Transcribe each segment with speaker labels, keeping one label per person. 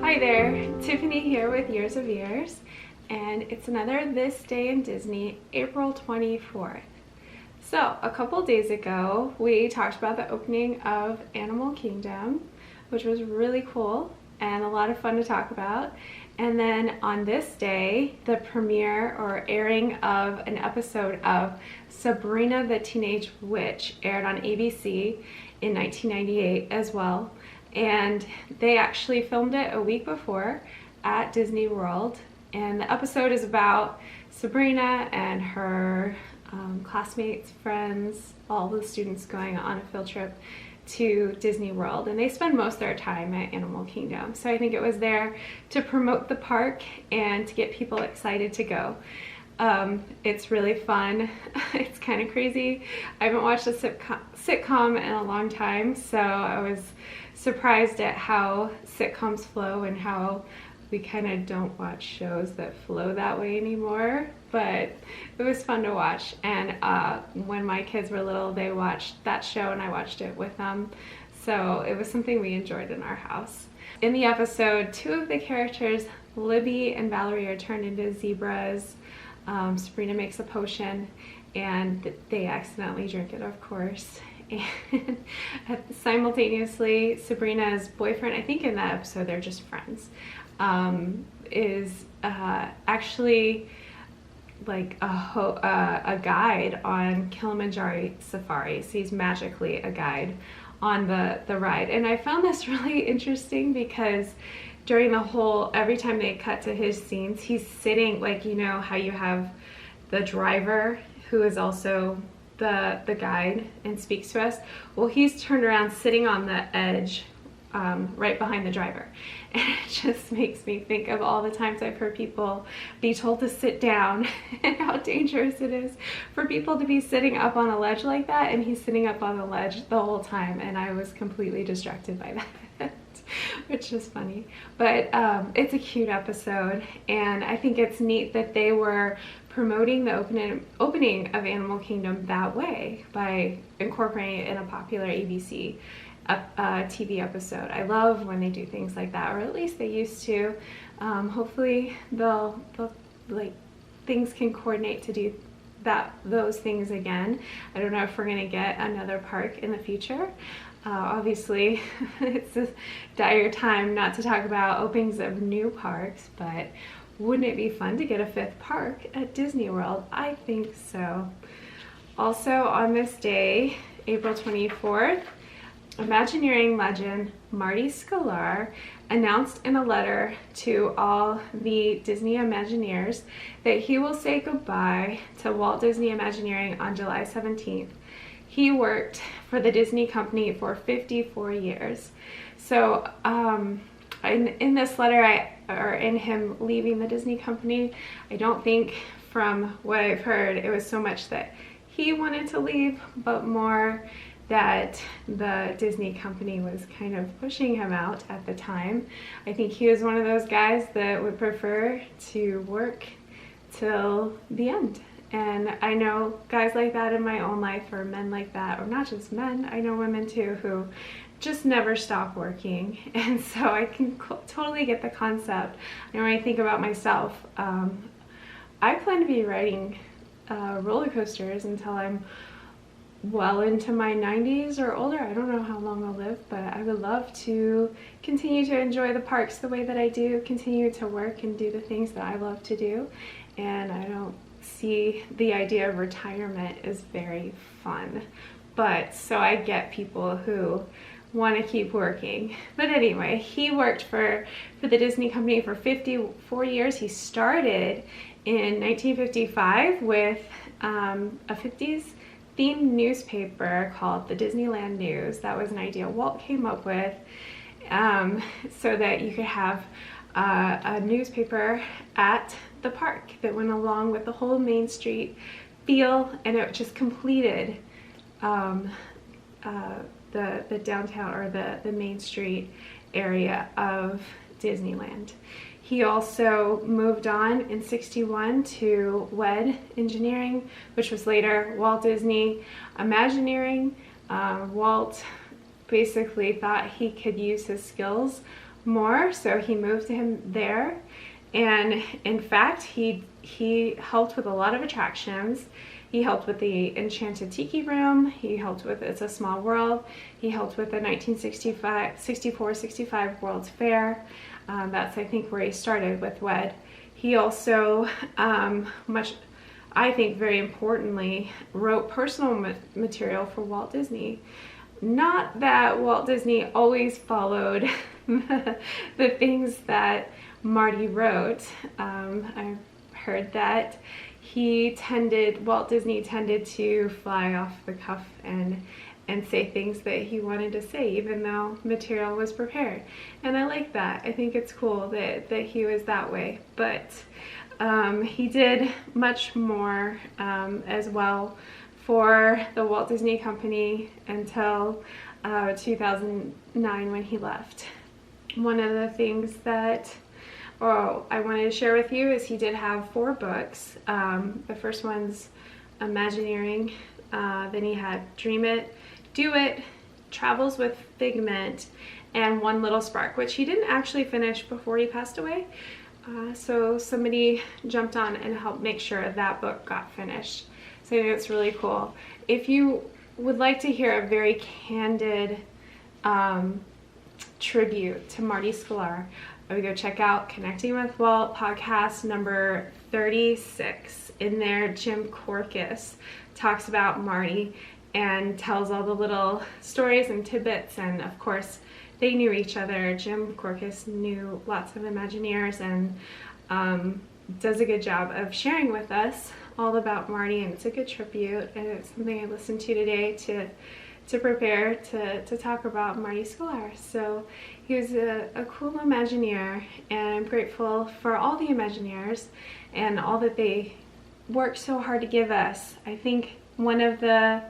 Speaker 1: Hi there, Tiffany here with Years of Years, and it's another This Day in Disney, April 24th. So, a couple days ago, we talked about the opening of Animal Kingdom, which was really cool and a lot of fun to talk about. And then on this day, the premiere or airing of an episode of Sabrina the Teenage Witch aired on ABC in 1998 as well. And they actually filmed it a week before at Disney World. And the episode is about Sabrina and her classmates, friends, all the students going on a field trip to Disney World. And they spend most of their time at Animal Kingdom. So I think it was there to promote the park and to get people excited to go. It's really fun. It's kind of crazy. I haven't watched a sitcom in a long time, so I was surprised at how sitcoms flow and how we kind of don't watch shows that flow that way anymore, but it was fun to watch. And when my kids were little, they watched that show and I watched it with them, so it was something we enjoyed in our house. In the episode, two of the characters, Libby and Valerie, are turned into zebras. Sabrina makes a potion and they accidentally drink it, of course. And simultaneously, Sabrina's boyfriend, I think in that episode they're just friends, is actually like a guide on Kilimanjaro Safari. So he's magically a guide on the ride. And I found this really interesting because during the whole, every time they cut to his scenes, he's sitting, like, you know how you have the driver who is also the guide and speaks to us? Well, he's turned around sitting on the edge right behind the driver. And it just makes me think of all the times I've heard people be told to sit down and how dangerous it is for people to be sitting up on a ledge like that, and he's sitting up on the ledge the whole time, and I was completely distracted by that. Which is funny, but it's a cute episode, and I think it's neat that they were promoting the opening of Animal Kingdom that way by incorporating it in a popular ABC TV episode. I love when they do things like that, or at least they used to. Hopefully they'll like things can coordinate to do those things again. I don't know if we're gonna get another park in the future. Obviously, it's a dire time not to talk about openings of new parks, but wouldn't it be fun to get a fifth park at Disney World? I think so. Also on this day, April 24th, Imagineering legend Marty Sklar announced in a letter to all the Disney Imagineers that he will say goodbye to Walt Disney Imagineering on July 17th. He worked for the Disney company for 54 years. So in this letter, or in him leaving the Disney company, I don't think, from what I've heard, it was so much that he wanted to leave, but more that the Disney company was kind of pushing him out at the time. I think he was one of those guys that would prefer to work till the end. And I know guys like that in my own life, or men like that, or not just men, I know women too who just never stop working. And so I can totally get the concept. And when I think about myself, I plan to be riding roller coasters until I'm well into my 90s or older. I don't know how long I'll live, but I would love to continue to enjoy the parks the way that I do, continue to work and do the things that I love to do. And I don't see the idea of retirement is very fun, but so I get people who want to keep working. But anyway, he worked for the Disney company for 54 years. He started in 1955 with a 50s themed newspaper called the Disneyland News. That was an idea Walt came up with, so that you could have a newspaper at the park that went along with the whole Main Street feel, and it just completed the downtown, or the Main Street area of Disneyland. He also moved on in '61 to WED Engineering, which was later Walt Disney Imagineering. Walt basically thought he could use his skills more, so he moved him there. And in fact, he helped with a lot of attractions. He helped with the Enchanted Tiki Room. He helped with It's a Small World. He helped with the 1964-65 World's Fair. That's, I think, where he started with WED. He also, I think very importantly, wrote personal material for Walt Disney. Not that Walt Disney always followed the things that Marty wrote. I've heard that Walt Disney tended to fly off the cuff and say things that he wanted to say, even though material was prepared. And I like that. I think it's cool that he was that way. But he did much more as well for the Walt Disney Company until 2009 when he left. One of the things that I wanted to share with you is he did have 4 books. The first one's Imagineering, then he had Dream It, Do It, Travels with Figment, and One Little Spark, which he didn't actually finish before he passed away. So somebody jumped on and helped make sure that book got finished. So I think it's really cool. If you would like to hear a very candid tribute to Marty Sklar, I would go check out Connecting with Walt podcast number 36. In there, Jim Korkis talks about Marty and tells all the little stories and tidbits, and of course they knew each other. Jim Korkis knew lots of Imagineers and does a good job of sharing with us all about Marty, and it's a good tribute, and it's something I listened to today to prepare to talk about Marty Sklar. So he was a cool Imagineer, and I'm grateful for all the Imagineers and all that they worked so hard to give us. I think one of the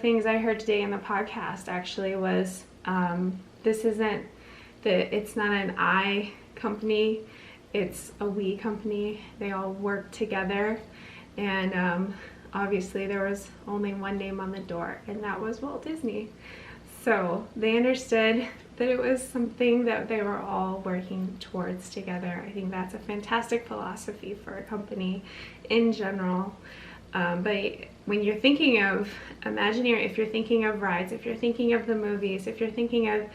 Speaker 1: things I heard today in the podcast actually was it's not an I company, it's a we company. They all work together, and obviously there was only one name on the door, and that was Walt Disney. So they understood that it was something that they were all working towards together. I think that's a fantastic philosophy for a company in general. But when you're thinking of Imagineering, if you're thinking of rides, if you're thinking of the movies, if you're thinking of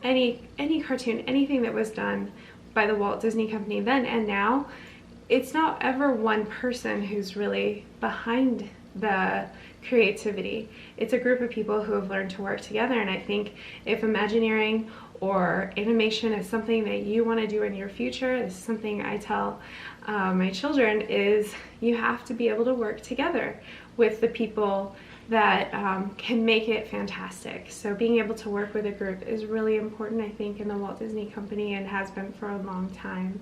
Speaker 1: any cartoon, anything that was done by the Walt Disney Company then and now, it's not ever one person who's really behind the creativity. It's a group of people who have learned to work together, and I think if Imagineering or animation is something that you want to do in your future, this is something I tell my children, is you have to be able to work together with the people that can make it fantastic. So being able to work with a group is really important, I think, in the Walt Disney Company, and has been for a long time.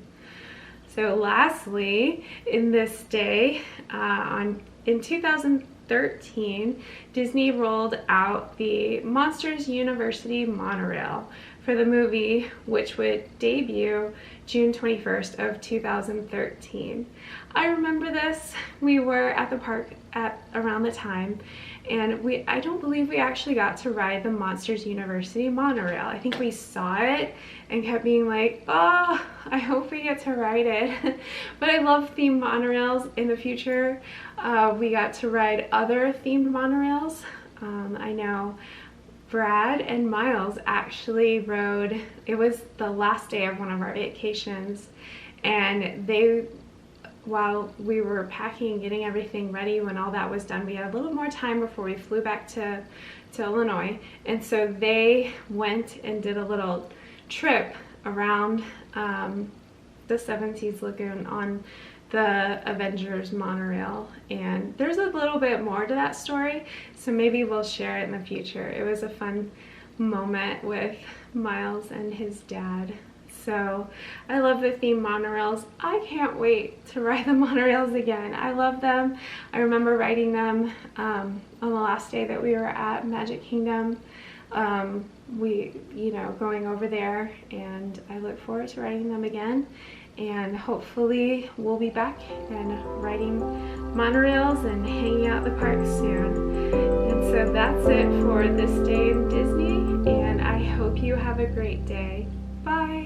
Speaker 1: So lastly, in this day, in 2013, Disney rolled out the Monsters University Monorail for the movie, which would debut June 21st of 2013. I remember this. We were at the park at around the time, and I don't believe we actually got to ride the Monsters University Monorail. I think we saw it and kept being like, oh, I hope we get to ride it. But I love themed monorails. In the future, we got to ride other themed monorails. I know Brad and Miles actually rode, it was the last day of one of our vacations, and while we were packing and getting everything ready, when all that was done, we had a little more time before we flew back to Illinois, and so they went and did a little trip around the Seven Seas Lagoon on the Avengers monorail, and there's a little bit more to that story, so maybe we'll share it in the future. It was a fun moment with Miles and his dad. So I love the theme monorails. I can't wait to ride the monorails again. I love them. I remember riding them on the last day that we were at Magic Kingdom. Going over there, and I look forward to riding them again. And hopefully we'll be back and riding monorails and hanging out at the park soon. And so that's it for this day in Disney, and I hope you have a great day. Bye!